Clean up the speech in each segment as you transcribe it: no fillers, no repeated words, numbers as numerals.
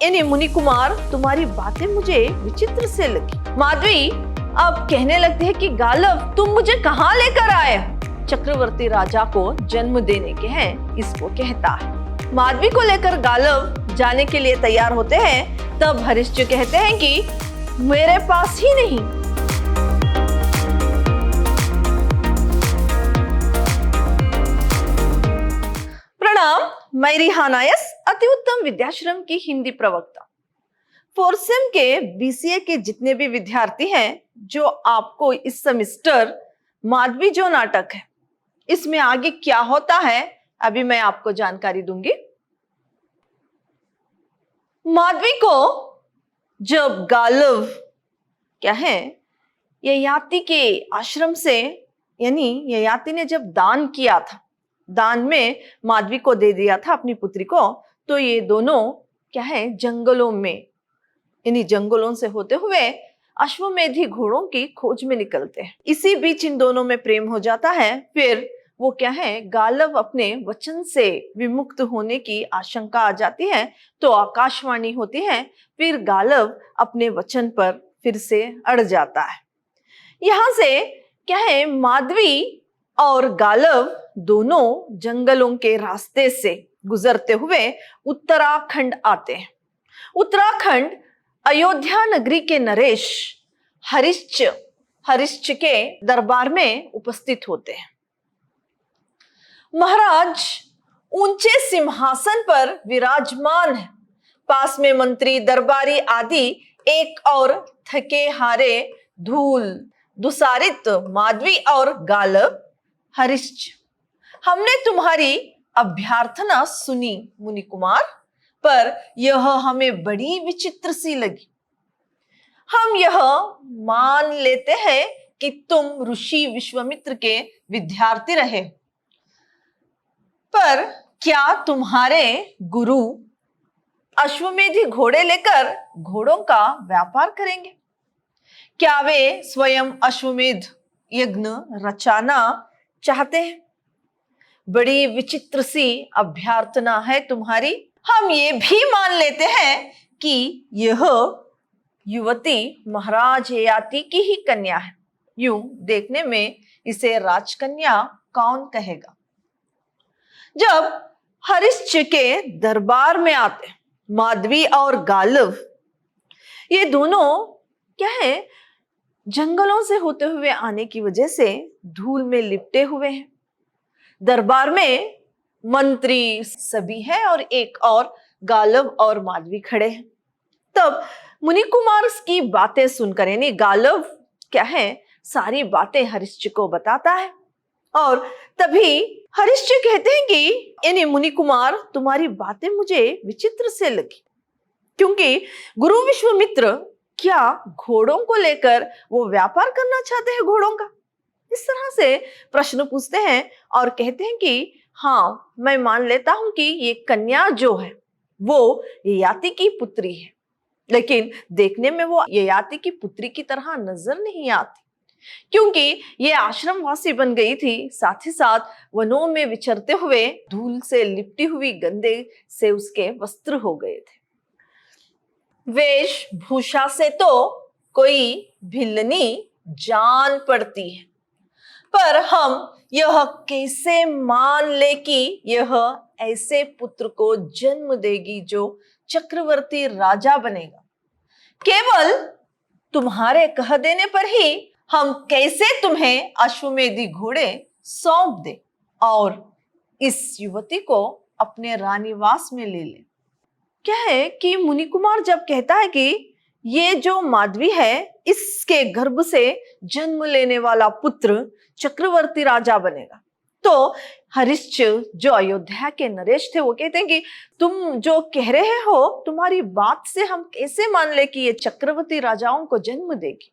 यानी मुनि कुमार, तुम्हारी बातें मुझे विचित्र से लगी। माधवी अब कहने लगती है कि गालव, तुम मुझे कहाँ लेकर आए? चक्रवर्ती राजा को जन्म देने के हैं, इसको कहता है। माधवी को लेकर गालव जाने के लिए तैयार होते हैं। तब हरिश्च कहते हैं कि मेरे पास ही नहीं, प्रणाम, मैं रिहानायस अति उत्तम विद्याश्रम की हिंदी प्रवक्ता। फोर्थ सेम के बीसीए के जितने भी विद्यार्थी हैं, जो आपको इस सेमेस्टर माधवी जो नाटक है, इसमें आगे क्या होता है अभी मैं आपको जानकारी दूंगी। माधवी को जब गालव क्या है ययाति के आश्रम से, यानी ययाति ने जब दान किया था, दान में माधवी को दे दिया था अपनी पुत्री को, तो ये दोनों क्या है जंगलों में, यानी जंगलों से होते हुए अश्वमेधी घोड़ों की खोज में निकलते हैं। इसी बीच इन दोनों में प्रेम हो जाता है। फिर वो क्या है गालव अपने वचन से विमुक्त होने की आशंका आ जाती है, तो आकाशवाणी होती है। फिर गालव अपने वचन पर फिर से अड़ जाता है। यहां से क्या है माधवी और गालव दोनों जंगलों के रास्ते से गुजरते हुए उत्तराखंड आते हैं। उत्तराखंड अयोध्या नगरी के नरेश हरिश्च के दरबार में उपस्थित होते हैं। महाराज ऊंचे सिंहासन पर विराजमान है। पास में मंत्री, दरबारी आदि एक और थके हारे धूल दुसारित माधवी और गालव। हरिश्च, हमने तुम्हारी अभ्यर्थना सुनी मुनि कुमार, पर यह हमें बड़ी विचित्र सी लगी। हम यह मान लेते हैं कि तुम ऋषि विश्वामित्र के विद्यार्थी रहे, पर क्या तुम्हारे गुरु अश्वमेधी घोड़े लेकर घोड़ों का व्यापार करेंगे? क्या वे स्वयं अश्वमेध यज्ञ रचाना चाहते हैं? बड़ी विचित्र सी अभ्यर्थना है तुम्हारी। हम ये भी मान लेते हैं कि यह युवती महाराज ययाति की ही कन्या है। यूं देखने में इसे राजकन्या कौन कहेगा? जब हरिश्च के दरबार में आते माधवी और गालव, ये दोनों क्या है जंगलों से होते हुए आने की वजह से धूल में लिपटे हुए हैं। दरबार में मंत्री सभी हैं और एक और गालव और माधवी खड़े हैं। तब मुनि कुमार की बातें सुनकर, यानी गालव क्या है सारी बातें हरिश्च को बताता है, और तभी हरिश्च कहते हैं कि यानी मुनि कुमार, तुम्हारी बातें मुझे विचित्र से लगी, क्योंकि गुरु विश्वामित्र क्या घोड़ों को लेकर वो व्यापार करना चाहते हैं घोड़ों का? इस तरह से प्रश्न पूछते हैं और कहते हैं कि हाँ, मैं मान लेता हूं कि ये कन्या जो है वो ययाति की पुत्री है, लेकिन देखने में वो ययाति की पुत्री की तरह नजर नहीं आती, क्योंकि ये आश्रमवासी बन गई थी। साथ ही साथ वनों में विचरते हुए धूल से लिपटी हुई गंदे से उसके वस्त्र हो गए थे। वेशभूषा से तो कोई भिलनी जान पड़ती है, पर हम यह कैसे मान ले कि यह ऐसे पुत्र को जन्म देगी जो चक्रवर्ती राजा बनेगा? केवल तुम्हारे कह देने पर ही हम कैसे तुम्हें अश्वमेधी घोड़े सौंप दे और इस युवती को अपने रानीवास में ले ले? क्या है कि मुनि कुमार जब कहता है कि ये जो माधवी है, इसके गर्भ से जन्म लेने वाला पुत्र चक्रवर्ती राजा बनेगा, तो हरिश्च जो अयोध्या के नरेश थे वो कहते हैं कि तुम जो कह रहे हो, तुम्हारी बात से हम कैसे मान ले कि ये चक्रवर्ती राजाओं को जन्म देगी?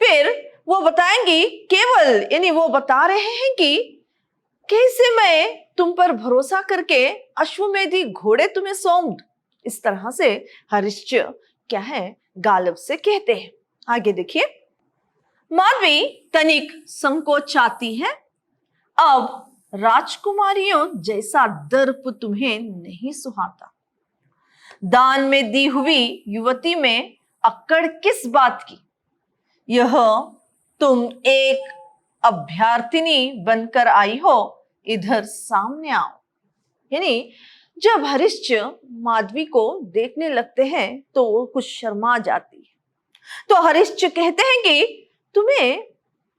फिर वो बताएंगी, केवल यानी वो बता रहे हैं कि कैसे मैं तुम पर भरोसा करके अश्वमेधी घोड़े तुम्हें सौंप दूं। इस तरह से हरिश्च क्या है गालव से कहते हैं। आगे देखिए, माधवी तनिक संकोचाती है। अब राजकुमारियों जैसा दर्प तुम्हें नहीं सुहाता। दान में दी हुई युवती में अक्कड़ किस बात की? यह तुम एक अभ्यर्थिनी बनकर आई हो, इधर सामने आओ। यानी जब हरिश्च माधवी को देखने लगते हैं तो वो कुछ शर्मा जाती है। तो हरिश्च कहते हैं कि तुम्हें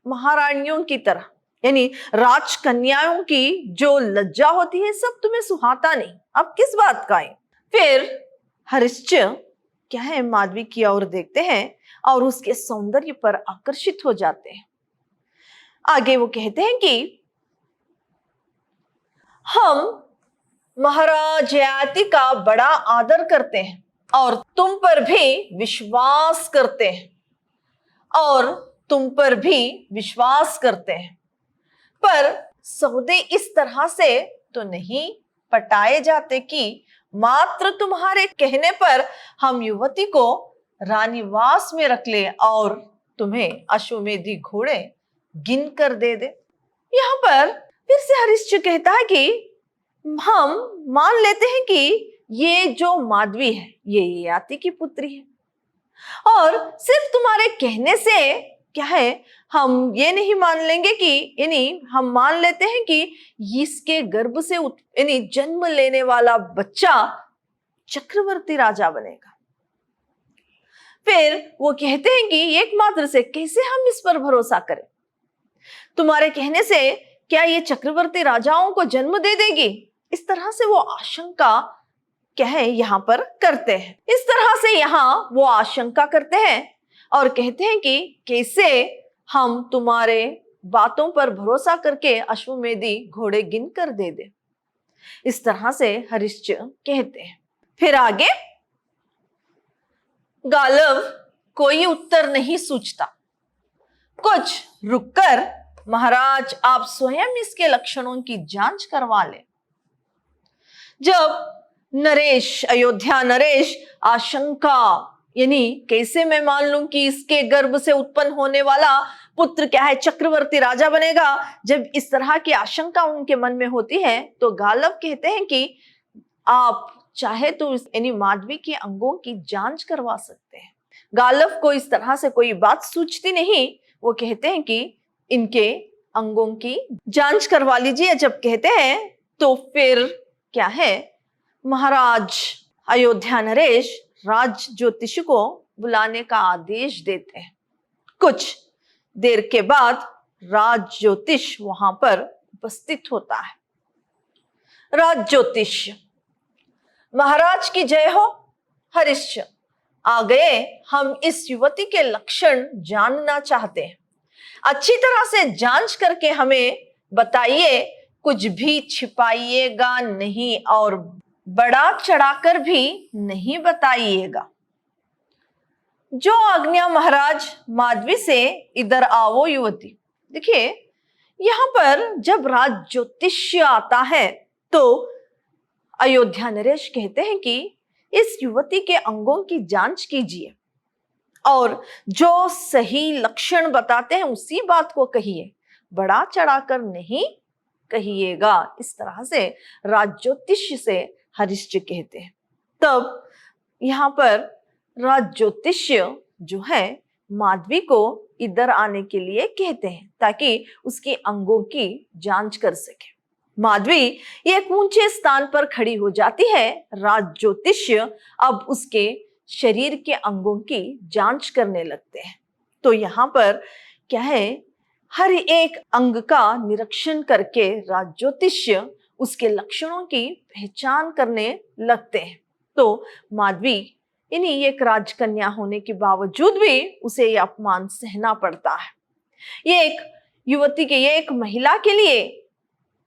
महारानियों की तरह, यानी राजकन्याओं की जो लज्जा होती है, सब तुम्हें सुहाता नहीं, अब किस बात का है? फिर हरिश्च क्या है, माधवी की ओर देखते हैं और उसके सौंदर्य पर आकर्षित हो जाते हैं। आगे वो कहते हैं कि हम महाराज ययाति का बड़ा आदर करते हैं और तुम पर भी विश्वास करते हैं, और तुम पर भी विश्वास करते हैं, पर सौदे इस तरह से तो नहीं पटाए जाते कि मात्र तुम्हारे कहने पर हम युवती को रानीवास में रख ले और तुम्हें अश्वमेधी घोड़े गिन कर दे दे। यहाँ पर फिर से हरिश्च कहता है कि हम मान लेते हैं कि ये जो माधवी है ये ययाति की पुत्री है, और सिर्फ तुम्हारे कहने से क्या है, हम ये नहीं मान लेंगे कि, यानी हम मान लेते हैं कि इसके गर्भ से यानी जन्म लेने वाला बच्चा चक्रवर्ती राजा बनेगा। फिर वो कहते हैं कि एकमात्र से कैसे हम इस पर भरोसा करें? तुम्हारे कहने से क्या ये चक्रवर्ती राजाओं को जन्म दे देगी? इस तरह से वो आशंका क्या है यहाँ पर करते हैं। इस तरह से यहाँ वो आशंका करते हैं और कहते हैं कि कैसे हम तुम्हारे बातों पर भरोसा करके अश्वमेधी घोड़े गिन कर दे दे। इस तरह से हरिश्च कहते हैं। फिर आगे गालव कोई उत्तर नहीं सूझता। कुछ रुककर महाराज आप स्वयं इसके लक्षणों की जांच करवा ले। जब नरेश, अयोध्या नरेश आशंका, यानी कैसे मैं मान लूं कि इसके गर्भ से उत्पन्न होने वाला पुत्र क्या है, चक्रवर्ती राजा बनेगा, जब इस तरह की आशंका उनके मन में होती है तो गालव कहते हैं कि आप चाहे तो यानी माधवी के अंगों की जांच करवा सकते हैं। गालव को इस तरह से कोई बात सूझती नहीं, वो कहते हैं कि इनके अंगों की जांच करवा लीजिए। जब कहते हैं तो फिर क्या है, महाराज अयोध्या नरेश राज ज्योतिष को बुलाने का आदेश देते हैं। कुछ देर के बाद राज ज्योतिष वहां पर उपस्थित होता है। राज ज्योतिष, महाराज की जय हो। हरिश्च आ गए, हम इस युवती के लक्षण जानना चाहते हैं। अच्छी तरह से जांच करके हमें बताइए, कुछ भी छिपाइएगा नहीं और बड़ा चढ़ाकर भी नहीं बताइएगा। जो आज्ञा महाराज। माधवी से इधर आओ युवती। देखिए यहाँ पर जब राज ज्योतिष्य आता है तो अयोध्या नरेश कहते हैं कि इस युवती के अंगों की जांच कीजिए और जो सही लक्षण बताते हैं उसी बात को कहिए, बड़ा चढ़ाकर नहीं कहिएगा। इस तरह से राज ज्योतिष्य से हरिश्च कहते हैं। तब यहाँ पर राज ज्योतिष्य जो है माधवी को इधर आने के लिए कहते हैं ताकि उसके अंगों की जांच कर सके। माधवी एक ऊंचे स्थान पर खड़ी हो जाती है। राज ज्योतिष्य अब उसके शरीर के अंगों की जांच करने लगते हैं। तो यहाँ पर क्या है, हर एक अंग का निरीक्षण करके राज ज्योतिष्य उसके लक्षणों की पहचान करने लगते हैं। तो माधवी यानी एक राजकन्या होने के बावजूद भी उसे यह अपमान सहना पड़ता है। ये एक युवती के, ये एक महिला के लिए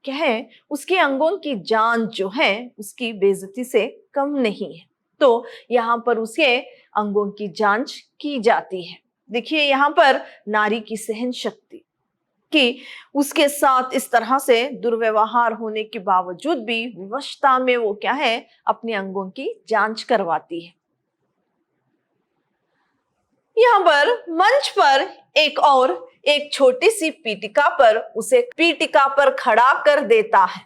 क्या है, उसके अंगों की जांच जो है उसकी बेइज्जती से कम नहीं है। तो यहाँ पर उसके अंगों की जांच की जाती है। देखिए यहाँ पर नारी की सहन शक्ति कि उसके साथ इस तरह से दुर्व्यवहार होने के बावजूद भी विवशता में वो क्या है, अपने अंगों की जांच करवाती है। यहाँ पर मंच पर एक छोटी सी पीटिका पर खड़ा कर देता है।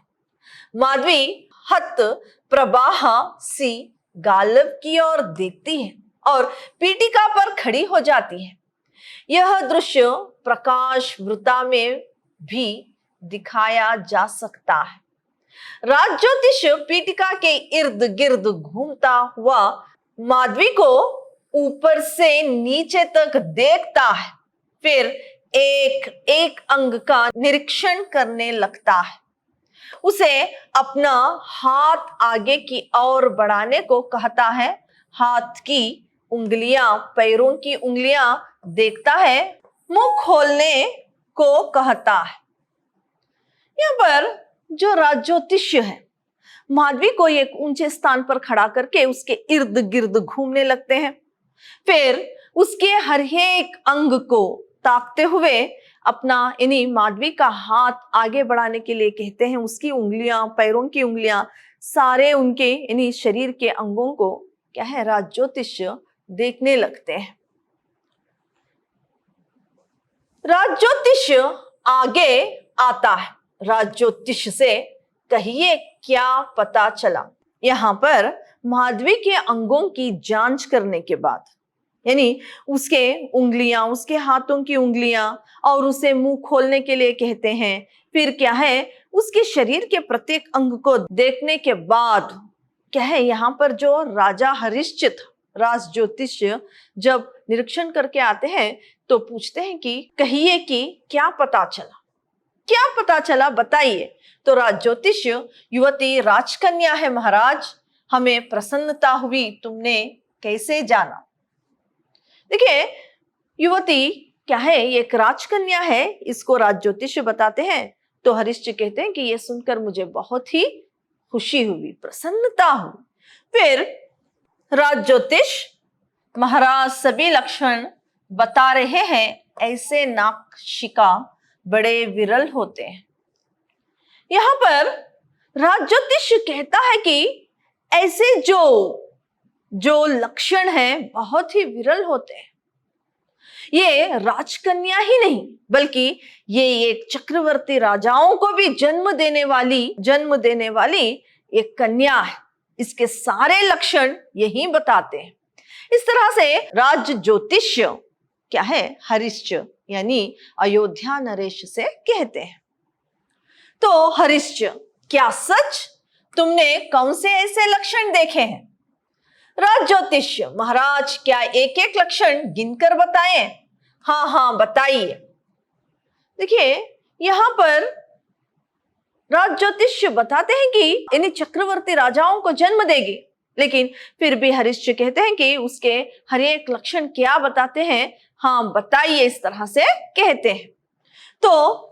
माधवी हत प्रवाह सी गालिब की ओर देखती है और पीठिका पर खड़ी हो जाती है। यह दृश्य प्रकाश वृत्ता में भी दिखाया जा सकता है। राजज्योतिष पीठिका के इर्द गिर्द घूमता हुआ माधवी को ऊपर से नीचे तक देखता है, फिर एक एक अंग का निरीक्षण करने लगता है। उसे अपना हाथ आगे की ओर बढ़ाने को कहता है, हाथ की उंगलियां, पैरों की उंगलियां देखता है, मुंह खोलने को कहता है। यहाँ पर जो राजज्योतिष है, माधवी को एक ऊंचे स्थान पर खड़ा करके उसके इर्द गिर्द घूमने लगते हैं, फिर उसके हर एक अंग को ताकते हुए अपना यानी माधवी का हाथ आगे बढ़ाने के लिए कहते हैं। उसकी उंगलियां, पैरों की उंगलियां, सारे उनके यानी शरीर के अंगों को क्या है, राजज्योतिष देखने लगते हैं। राजज्योतिष आगे आता है। राजज्योतिष से कहिए क्या पता चला। यहाँ पर माधवी के अंगों की जांच करने के बाद, यानी उसके उंगलियां, उसके हाथों की उंगलियां, और उसे मुंह खोलने के लिए कहते हैं। फिर क्या है, उसके शरीर के प्रत्येक अंग को देखने के बाद क्या है, यहाँ पर जो राजा हरिश्चित राजज्योतिष जब निरीक्षण करके आते हैं तो पूछते हैं कि कहिए कि क्या पता चला, क्या पता चला बताइए। तो राजज्योतिष, युवती राजकन्या है महाराज, हमें प्रसन्नता हुई, तुमने कैसे जाना। देखिए, युवती क्या है, एक राजकन्या है, इसको राजज्योतिष बताते हैं। तो हरिश्च कहते हैं कि यह सुनकर मुझे बहुत ही खुशी हुई, प्रसन्नता हुई। फिर राजज्योतिष महाराज सभी लक्षण बता रहे हैं, ऐसे नाक्षिका बड़े विरल होते हैं। यहां पर राजज्योतिष कहता है कि ऐसे जो लक्षण हैं बहुत ही विरल होते हैं। ये राजकन्या ही नहीं, बल्कि ये एक चक्रवर्ती राजाओं को भी जन्म देने वाली एक कन्या है। इसके सारे लक्षण यही बताते हैं। इस तरह से राज ज्योतिष क्या है, हरिश्च यानी अयोध्या नरेश से कहते हैं। तो हरिश्च, क्या सच तुमने कौन से ऐसे लक्षण देखे हैं। राज ज्योतिष, महाराज क्या एक एक लक्षण गिनकर बताएं। हाँ हाँ बताइए। देखिए, यहां पर राज ज्योतिष बताते हैं कि यानी चक्रवर्ती राजाओं को जन्म देगी, लेकिन फिर भी हरिश्च कहते हैं कि उसके हर एक लक्षण क्या बताते हैं, हाँ बताइए, इस तरह से कहते हैं। तो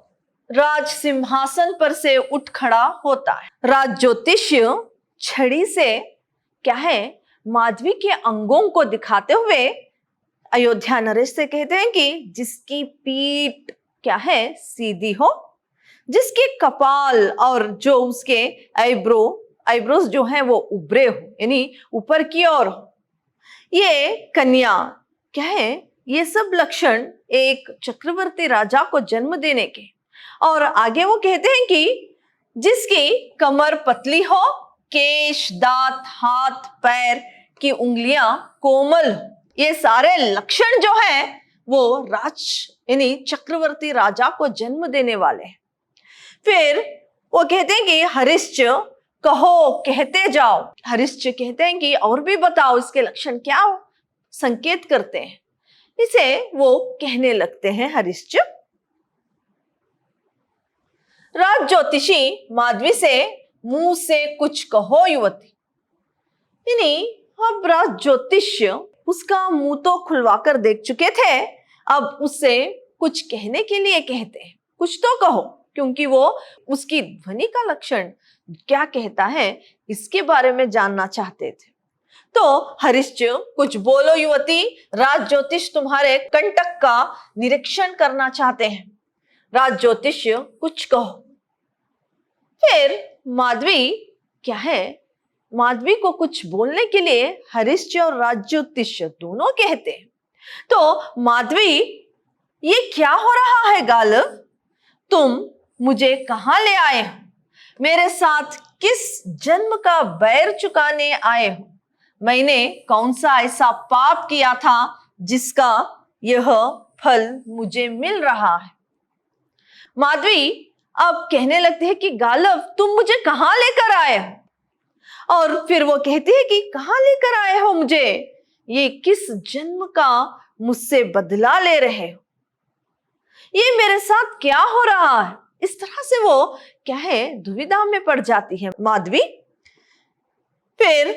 राज सिंहासन पर से उठ खड़ा होता है। राज ज्योतिष छड़ी से क्या है, माधवी के अंगों को दिखाते हुए अयोध्या नरेश से कहते हैं कि जिसकी पीठ क्या है, सीधी हो, जिसके कपाल और जो उसके आईब्रोज जो हैं वो उभरे हो, यानी ऊपर की ओर हो, ये कन्या क्या है, ये सब लक्षण एक चक्रवर्ती राजा को जन्म देने के। और आगे वो कहते हैं कि जिसकी कमर पतली हो, केश, दांत, हाथ पैर की उंगलियां कोमल हो, ये सारे लक्षण जो हैं वो राज यानी चक्रवर्ती राजा को जन्म देने वाले हैं। फिर वो कहते हैं कि हरिश्च कहो, कहते जाओ। हरिश्च कहते हैं कि और भी बताओ, इसके लक्षण क्या हो, संकेत करते हैं। इसे वो कहने लगते हैं हरिश्च। राज ज्योतिषी माधवी से मुंह से कुछ कहो युवती, यानी अब राज ज्योतिष उसका मुंह तो खुलवाकर देख चुके थे, अब उससे कुछ कहने के लिए कहते हैं, कुछ तो कहो, क्योंकि वो उसकी ध्वनि का लक्षण क्या कहता है इसके बारे में जानना चाहते थे। तो हरिश्च, कुछ बोलो युवती, राज ज्योतिष तुम्हारे कंटक का निरीक्षण करना चाहते हैं। राज ज्योतिष, कुछ कहो। फिर माधवी क्या है, माधवी को कुछ बोलने के लिए हरिश्च और राज ज्योतिष दोनों कहते हैं। तो माधवी, ये क्या हो रहा है गालिब, तुम मुझे कहां ले आए हो, मेरे साथ किस जन्म का बैर चुकाने आए हो, मैंने कौन सा ऐसा पाप किया था जिसका यह फल मुझे मिल रहा है। माधवी अब कहने लगती है कि गालव, तुम मुझे कहां लेकर आए हो? और फिर वो कहती है कि कहां लेकर आए हो मुझे? ये किस जन्म का मुझसे बदला ले रहे हो? ये मेरे साथ क्या हो रहा है? इस तरह से वो क्या है, दुविधा में पड़ जाती है माधवी। फिर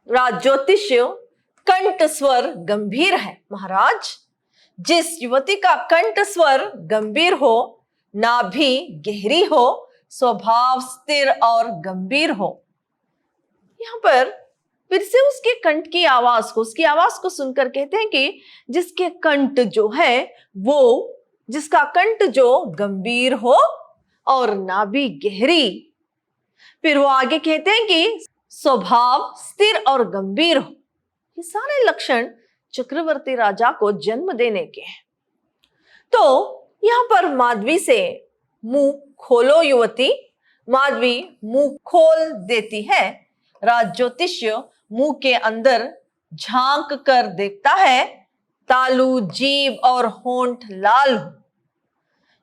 राज ज्योतिष्य कंठ स्वर गंभीर है। महाराज, जिस युवती का कंठ स्वर गंभीर हो, नाभि गहरी हो, स्वभाव स्थिर और गंभीर हो। यहां पर फिर से उसके कंठ की आवाज को, उसकी आवाज को सुनकर कहते हैं कि जिसके कंठ जो है वो, जिसका कंठ जो गंभीर हो और नाभि गहरी। फिर वो आगे कहते हैं कि स्वभाव स्थिर और गंभीर हो। ये सारे लक्षण चक्रवर्ती राजा को जन्म देने के हैं। तो यहां पर माधवी से मुंह खोलो युवती। माधवी मुंह खोल देती है। राज ज्योतिष्य मुंह के अंदर झांक कर देखता है। तालु, जीभ और होंठ लाल हो।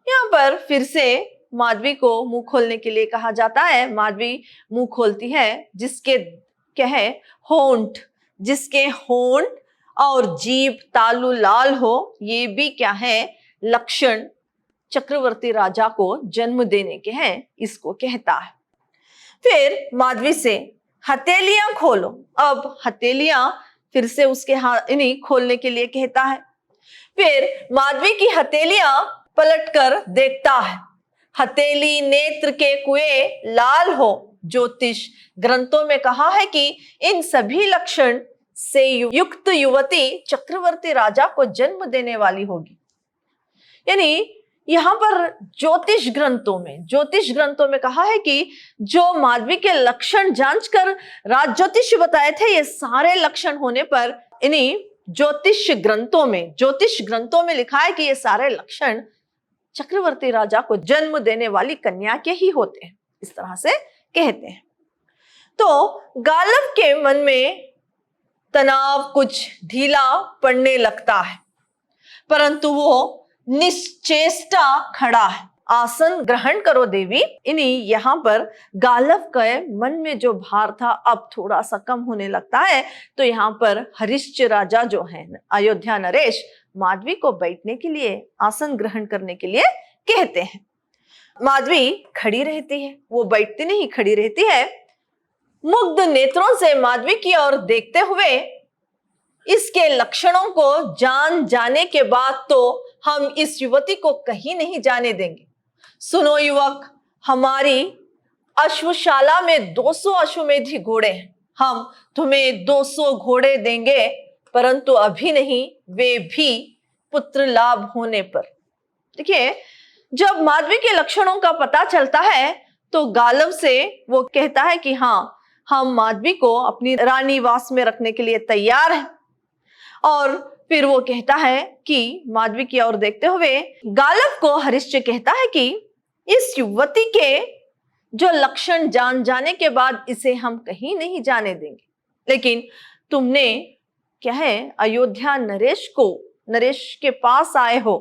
यहां पर फिर से माधवी को मुंह खोलने के लिए कहा जाता है। माधवी मुंह खोलती है। जिसके क्या है, होंठ, जिसके होंठ और जीभ तालु लाल हो, ये भी क्या है, लक्षण चक्रवर्ती राजा को जन्म देने के हैं, इसको कहता है। फिर माधवी से हथेलियां खोलो। अब हथेलियां फिर से उसके हाथ नहीं खोलने के लिए कहता है। फिर माधवी की हथेलियां पलटकर देखता है। हथेली नेत्र के कुएं लाल हो। ज्योतिष ग्रंथों में कहा है कि इन सभी लक्षण से युक्त युवती चक्रवर्ती राजा को जन्म देने वाली होगी। यानी यहां पर ज्योतिष ग्रंथों में कहा है कि जो माधवी के लक्षण जांचकर राज ज्योतिष बताए थे, ये सारे लक्षण होने पर इन्हीं ज्योतिष ग्रंथों में लिखा है कि ये सारे लक्षण चक्रवर्ती राजा को जन्म देने वाली कन्या के ही होते हैं। इस तरह से कहते हैं। तो गालव के मन में तनाव कुछ ढीला पड़ने लगता है, परंतु वो निश्चेष्टा खड़ा है। आसन ग्रहण करो देवी। इन्हीं यहाँ पर गालव के मन में जो भार था अब थोड़ा सा कम होने लगता है। तो यहाँ पर हरिश्च राजा जो है, अयोध्या नरेश, माधवी को बैठने के लिए, आसन ग्रहण करने के लिए कहते हैं। माधवी खड़ी रहती है, वो बैठती नहीं, खड़ी रहती है। मुग्ध नेत्रों से माधवी की ओर देखते हुए, इसके लक्षणों को जान जाने के बाद तो हम इस युवती को कहीं नहीं जाने देंगे। सुनो युवक, हमारी अश्वशाला में 200 अश्वमेधी घोड़े हैं। हम तुम्हें 200 घोड़े देंगे, परंतु अभी नहीं, वे भी पुत्र लाभ होने पर। देखिए, जब माधवी के लक्षणों का पता चलता है तो गालव से वो कहता है कि हाँ, हम माधवी को अपनी रानीवास में रखने के लिए तैयार हैं। और फिर वो कहता है कि माधवी की ओर देखते हुए गालव को हरिश्च कहता है कि इस युवती के जो लक्षण जान जाने के बाद इसे हम कहीं नहीं जाने देंगे। लेकिन तुमने क्या है, अयोध्या नरेश के पास आए हो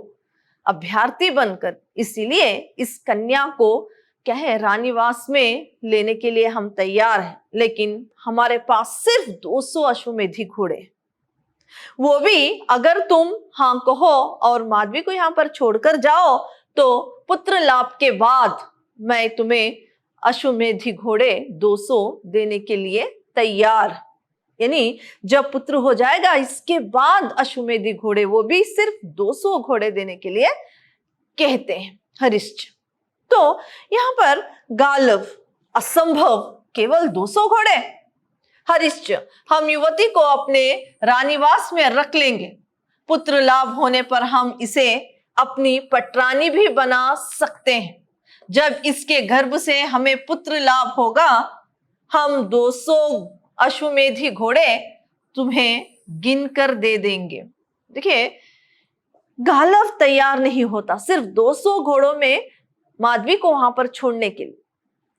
अभ्यर्थी बनकर, इसीलिए इस कन्या को क्या है, रानीवास में लेने के लिए हम तैयार हैं। लेकिन हमारे पास सिर्फ 200 अश्वमेधी घोड़े, वो भी अगर तुम हाँ कहो और माधवी को यहाँ पर छोड़कर जाओ तो पुत्र लाभ के बाद मैं तुम्हें अश्वमेधी घोड़े 200 देने के लिए तैयार। यानी जब पुत्र हो जाएगा इसके बाद अश्वमेधी घोड़े, वो भी सिर्फ 200 घोड़े देने के लिए कहते हैं हरिश्च। तो यहाँ पर गालव, असंभव, केवल 200 घोड़े? हरिश्च, हम युवती को अपने रानीवास में रख लेंगे। पुत्र लाभ होने पर हम इसे अपनी पटरानी भी बना सकते हैं। जब इसके गर्भ से हमें पुत्र लाभ होगा, हम 200 अश्वमेधी घोड़े तुम्हें गिनकर दे देंगे। देखिए, गालव तैयार नहीं होता सिर्फ 200 घोड़ों में माधवी को वहां पर छोड़ने के लिए।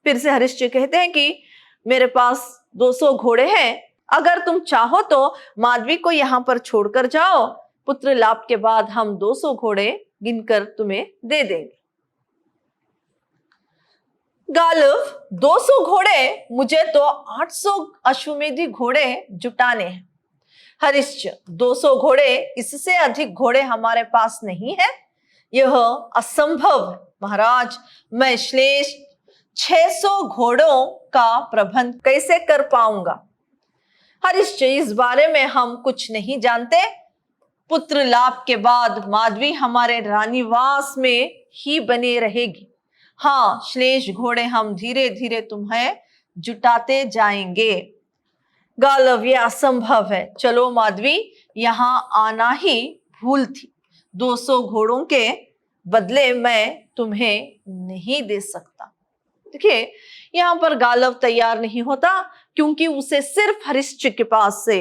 फिर से हरिश्च कहते हैं कि मेरे पास 200 घोड़े हैं, अगर तुम चाहो तो माधवी को यहाँ पर छोड़कर जाओ, पुत्र लाभ के बाद हम 200 घोड़े गिनकर तुम्हें दे देंगे। गालव, 200 घोड़े, मुझे तो 800 अश्वमेधी घोड़े जुटाने हैं। हरिश्च, 200 घोड़े, इससे अधिक घोड़े हमारे पास नहीं है, यह असंभव है महाराज। मैं श्लेष 600 घोड़ों का प्रबंध कैसे कर पाऊंगा? हरिश्च, इस बारे में हम कुछ नहीं जानते। पुत्र लाभ के बाद माधवी हमारे रानीवास में ही बने रहेगी। हाँ, श्लेष घोड़े हम धीरे धीरे तुम्हें जुटाते जाएंगे। गालव, ये असंभव है। चलो माधवी, यहाँ आना ही भूल थी। 200 घोड़ों के बदले मैं तुम्हें नहीं दे सकता। देखिए, यहाँ पर गालव तैयार नहीं होता, क्योंकि उसे सिर्फ हरिश्च के पास से,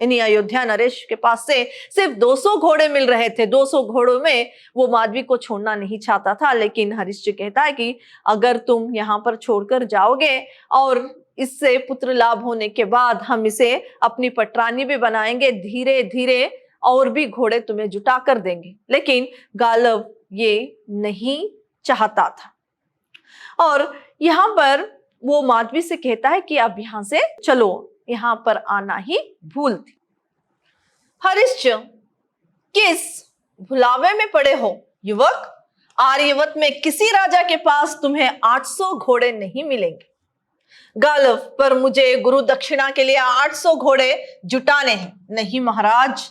यानी अयोध्या नरेश के पास से सिर्फ 200 घोड़े मिल रहे थे। 200 घोड़ों में वो माधवी को छोड़ना नहीं चाहता था, लेकिन हरिश्च कहता है कि अगर तुम यहाँ पर छोड़कर जाओगे और इससे पुत्र लाभ होने के बाद हम इसे अपनी पटरानी भी बनाएंगे, धीरे धीरे और भी घोड़े तुम्हें जुटा कर देंगे। लेकिन गालव ये नहीं चाहता था और यहाँ पर वो माधवी से कहता है कि अब यहाँ से चलो, यहाँ पर आना ही भूल थी। हरिश्च, किस भुलावे में पड़े हो युवक? आर्यवत में किसी राजा के पास तुम्हें 800 घोड़े नहीं मिलेंगे। गालव, पर मुझे गुरु दक्षिणा के लिए 800 घोड़े जुटाने हैं। नहीं महाराज,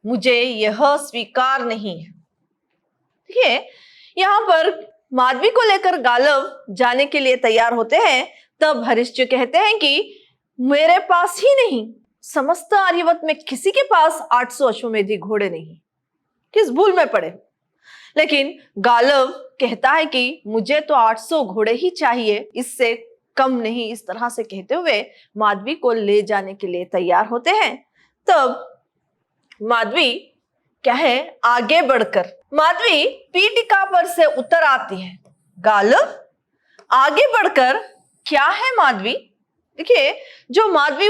मुझे यह स्वीकार नहीं है। देखिए, यहाँ पर माधवी को लेकर गालव जाने के लिए तैयार होते हैं। तब हरिश्च कहते हैं कि मेरे पास ही नहीं, समस्त आर्यवत में किसी के पास 800 अश्वमेधी घोड़े नहीं, किस भूल में पड़े। लेकिन गालव कहता है कि मुझे तो 800 घोड़े ही चाहिए, इससे कम नहीं। इस तरह से कहते हुए माधवी को ले जाने के लिए तैयार होते हैं। तब माधवी क्या है, आगे बढ़कर माधवी पीठिका पर से उतर आती है। गालव, आगे बढ़कर क्या है माधवी? देखिए, जो माधवी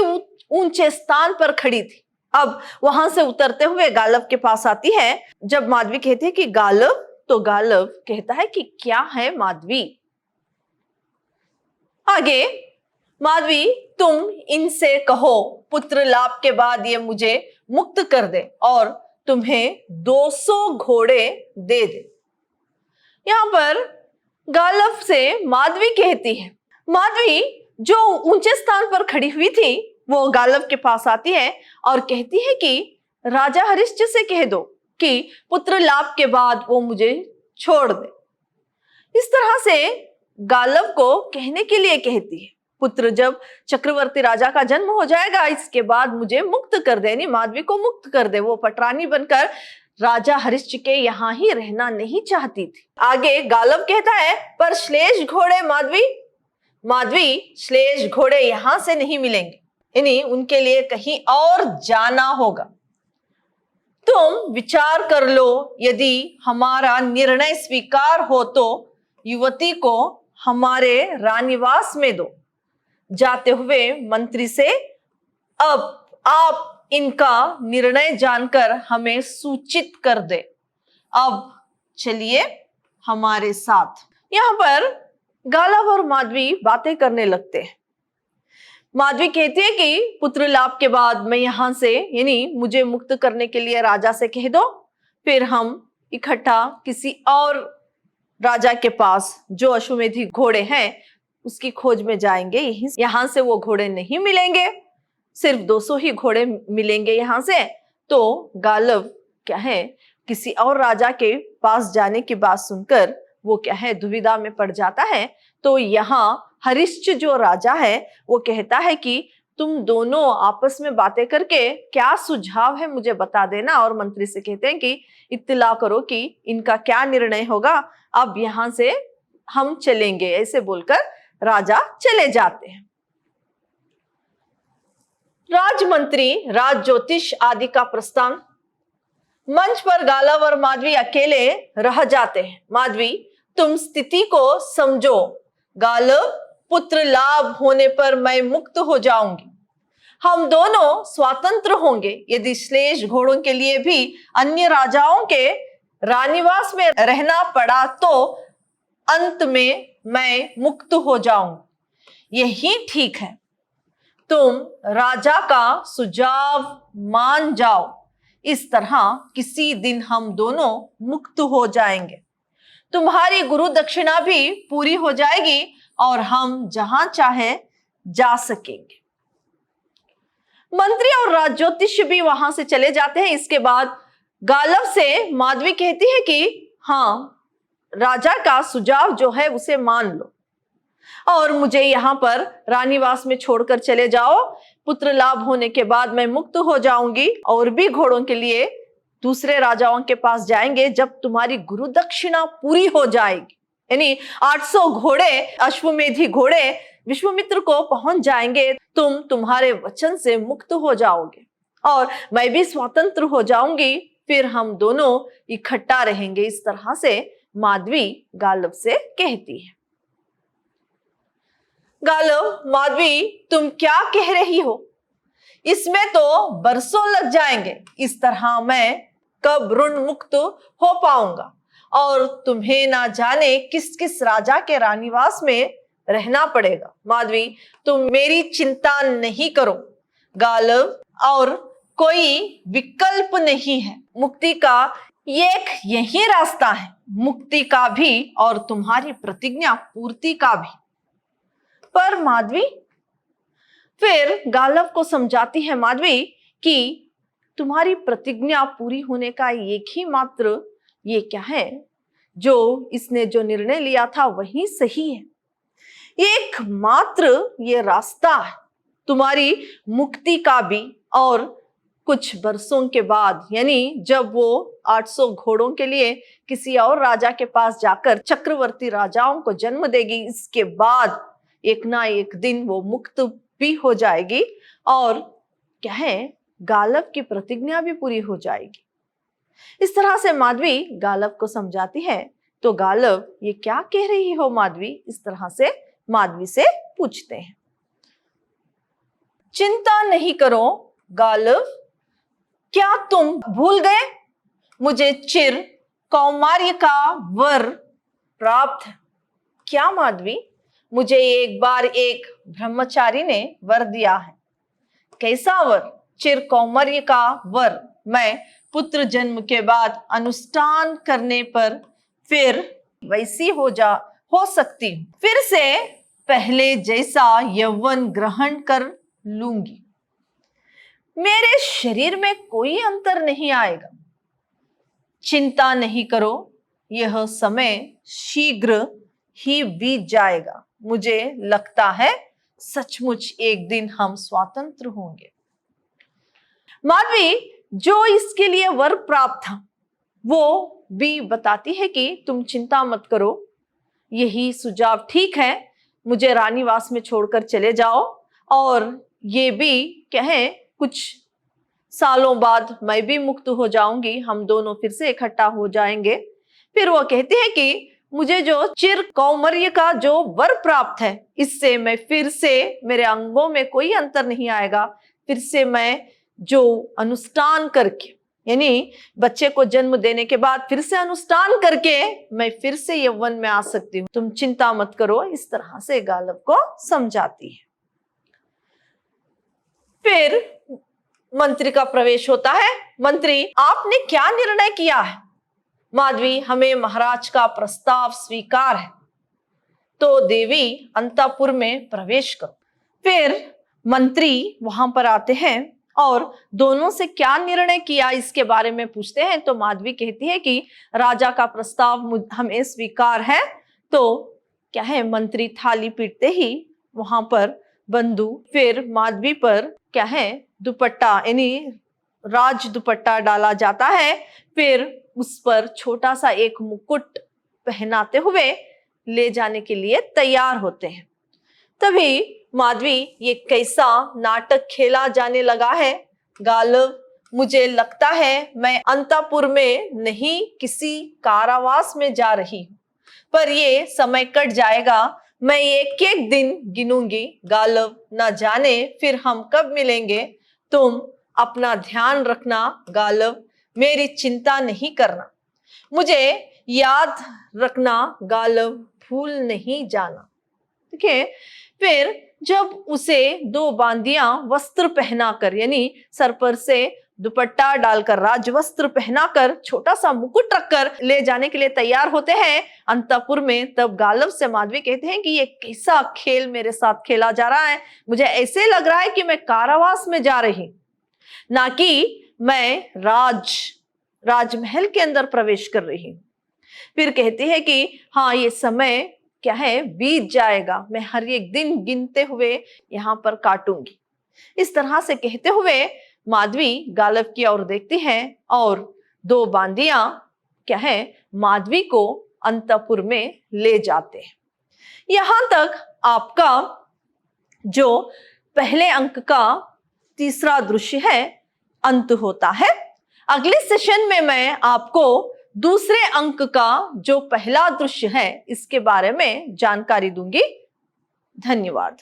ऊंचे स्थान पर खड़ी थी, अब वहां से उतरते हुए गालव के पास आती है। जब माधवी कहती है कि गालव, तो गालव कहता है कि क्या है माधवी? आगे, माधवी, तुम इनसे कहो पुत्र लाभ के बाद ये मुझे मुक्त कर दे और तुम्हें 200 घोड़े दे दे। यहां पर गालव से माधवी कहती है, माधवी जो ऊंचे स्थान पर खड़ी हुई थी, वो गालव के पास आती है और कहती है कि राजा हरिश्च से कह दो कि पुत्र लाभ के बाद वो मुझे छोड़ दे। इस तरह से गालव को कहने के लिए कहती है, पुत्र जब चक्रवर्ती राजा का जन्म हो जाएगा, इसके बाद मुझे मुक्त कर दे, यानी माधवी को मुक्त कर दे। वो पटरानी बनकर राजा हरिश्च के यहाँ ही रहना नहीं चाहती थी। आगे गालव कहता है, पर श्लेष घोड़े माधवी, श्लेष घोड़े यहां से नहीं मिलेंगे, यानी उनके लिए कहीं और जाना होगा। तुम विचार कर लो, यदि हमारा निर्णय स्वीकार हो तो युवती को हमारे रानीवास में दो। जाते हुए मंत्री से, अब आप इनका निर्णय जानकर हमें सूचित कर दे। अब चलिए हमारे साथ। यहाँ पर गालव और माधवी बातें करने लगते हैं। माधवी कहती है कि पुत्र लाभ के बाद मैं यहां से, यानी मुझे मुक्त करने के लिए राजा से कह दो, फिर हम इकट्ठा किसी और राजा के पास जो अश्वमेधी घोड़े हैं उसकी खोज में जाएंगे। यहां से वो घोड़े नहीं मिलेंगे, सिर्फ 200 ही घोड़े मिलेंगे यहां से। तो गालव क्या है, किसी और राजा के पास जाने की बात सुनकर वो क्या है, दुविधा में पड़ जाता है। तो यहाँ हरिश्च जो राजा है वो कहता है कि तुम दोनों आपस में बातें करके क्या सुझाव है मुझे बता देना, और मंत्री से कहते हैं कि इत्तला करो कि इनका क्या निर्णय होगा, अब यहाँ से हम चलेंगे। ऐसे बोलकर राजा चले जाते हैं। राजमंत्री, राज ज्योतिष आदि का प्रस्थान। मंच पर गालव और माधवी अकेले रह जाते हैं। माधवी, तुम स्थिति को समझो। गालव, पुत्र लाभ होने पर मैं मुक्त हो जाऊंगी। हम दोनों स्वतंत्र होंगे। यदि श्लेष घोड़ों के लिए भी अन्य राजाओं के रानीवास में रहना पड़ा तो अंत में मैं मुक्त हो जाऊंगी। यही ठीक है। तुम राजा का सुझाव मान जाओ। इस तरह किसी दिन हम दोनों मुक्त हो जाएंगे। तुम्हारी गुरु दक्षिणा भी पूरी हो जाएगी और हम जहां चाहे जा सकेंगे। मंत्री और राजज्योतिष भी वहां से चले जाते हैं। इसके बाद गालव से माधवी कहती है कि हाँ, राजा का सुझाव जो है उसे मान लो और मुझे यहाँ पर रानीवास में छोड़कर चले जाओ। पुत्र लाभ होने के बाद मैं मुक्त हो जाऊंगी और भी घोड़ों के लिए दूसरे राजाओं के पास जाएंगे जब तुम्हारी गुरु दक्षिणा पूरी हो जाएगी। यानी 800 घोड़े, अश्वमेधी घोड़े विश्वामित्र को पहुंच जाएंगे। तुम तुम्हारे वचन से मुक्त हो जाओगे और मैं भी स्वतंत्र हो जाऊंगी। फिर हम दोनों इकट्ठा रहेंगे। इस तरह से माधवी गालव से कहती है। गालव, माधवी तुम क्या कह रही हो? इसमें तो बरसों लग जाएंगे। इस तरह मैं कब ऋण मुक्त हो पाऊंगा और तुम्हें ना जाने किस किस राजा के रानीवास में रहना पड़ेगा। माधवी, तुम मेरी चिंता नहीं करो। गालव, और कोई विकल्प नहीं है। मुक्ति का एक यही रास्ता है, मुक्ति का भी और तुम्हारी प्रतिज्ञा पूर्ति का भी। पर माधवी, फिर गालव को समझाती है माधवी कि तुम्हारी प्रतिज्ञा पूरी होने का एक ही मात्र ये क्या है, जो इसने जो निर्णय लिया था वही सही है। एकमात्र ये रास्ता है तुम्हारी मुक्ति का भी। और कुछ बरसों के बाद, यानी जब वो 800 घोड़ों के लिए किसी और राजा के पास जाकर चक्रवर्ती राजाओं को जन्म देगी, इसके बाद एक ना एक दिन वो मुक्त भी हो जाएगी और क्या है, गालव की प्रतिज्ञा भी पूरी हो जाएगी। इस तरह से माधवी गालव को समझाती है। तो गालव, ये क्या कह रही हो माधवी? इस तरह से माधवी से पूछते हैं। चिंता नहीं करो गालव, क्या तुम भूल गए? मुझे चिर कौमार्य का वर प्राप्त है। क्या माधवी? मुझे एक बार एक ब्रह्मचारी ने वर दिया है। कैसा वर? चिर कौमार्य का वर। मैं पुत्र जन्म के बाद अनुष्ठान करने पर फिर वैसी हो सकती हूँ। फिर से पहले जैसा यौवन ग्रहण कर लूंगी। मेरे शरीर में कोई अंतर नहीं आएगा। चिंता नहीं करो, यह समय शीघ्र ही बीत जाएगा। मुझे लगता है सचमुच एक दिन हम स्वतंत्र होंगे। माधवी, जो इसके लिए वर प्राप्त था वो भी बताती है कि तुम चिंता मत करो, यही सुझाव ठीक है। मुझे रानीवास में छोड़कर चले जाओ और ये भी कहे कुछ सालों बाद मैं भी मुक्त हो जाऊंगी। हम दोनों फिर से इकट्ठा हो जाएंगे। फिर वो कहती है कि मुझे जो चिर कौमार्य का जो वर प्राप्त है, इससे मैं फिर से, मेरे अंगों में कोई अंतर नहीं आएगा। फिर से मैं जो अनुष्ठान करके, यानी बच्चे को जन्म देने के बाद फिर से अनुष्ठान करके मैं फिर से यौवन में आ सकती हूँ। तुम चिंता मत करो। इस तरह से गालव को समझाती है। फिर मंत्री का प्रवेश होता है। मंत्री, आपने क्या निर्णय किया है? माधवी, हमें महाराज का प्रस्ताव स्वीकार है, तो देवी अंतःपुर में प्रवेश करो। फिर मंत्री वहां पर आते हैं और दोनों से क्या निर्णय किया इसके बारे में पूछते हैं। तो माधवी कहती है कि राजा का प्रस्ताव हमें स्वीकार है। तो क्या है, मंत्री थाली पीटते ही वहां पर बंधु फिर माधवी पर क्या है, दुपट्टा यानी राज दुपट्टा डाला जाता है। फिर उस पर छोटा सा एक मुकुट पहनाते हुए ले जाने के लिए तैयार होते हैं। तभी माधवी, ये कैसा नाटक खेला जाने लगा है? गालव, मुझे लगता है मैं अंतःपुर में नहीं किसी कारावास में जा रही हूं, पर ये समय कट जाएगा। मैं एक एक दिन गिनूंगी गालव, ना जाने फिर हम कब मिलेंगे। तुम अपना ध्यान रखना गालव, मेरी चिंता नहीं करना। मुझे याद रखना गालव, भूल नहीं जाना। देखिए, फिर जब उसे दो बांदियां वस्त्र पहनाकर, यानी सर पर से दुपट्टा डालकर, राजवस्त्र पहनाकर, छोटा सा मुकुट रखकर ले जाने के लिए तैयार होते हैं अंतपुर में, तब गालव से माधवी कहते हैं कि ये कैसा खेल मेरे साथ खेला जा रहा है। मुझे ऐसे लग रहा है कि मैं कारावास में जा रही, ना कि मैं राजमहल के अंदर प्रवेश कर रही हूं। फिर कहती है कि हाँ, ये समय क्या है, बीत जाएगा, मैं हर एक दिन गिनते हुए यहां पर काटूंगी। इस तरह से कहते हुए माधवी गालव की ओर देखती है और दो बांदियां क्या है, माधवी को अंतपुर में ले जाते हैं। यहां तक आपका जो पहले अंक का तीसरा दृश्य है अंत होता है। अगले सेशन में मैं आपको दूसरे अंक का जो पहला दृश्य है इसके बारे में जानकारी दूंगी। धन्यवाद।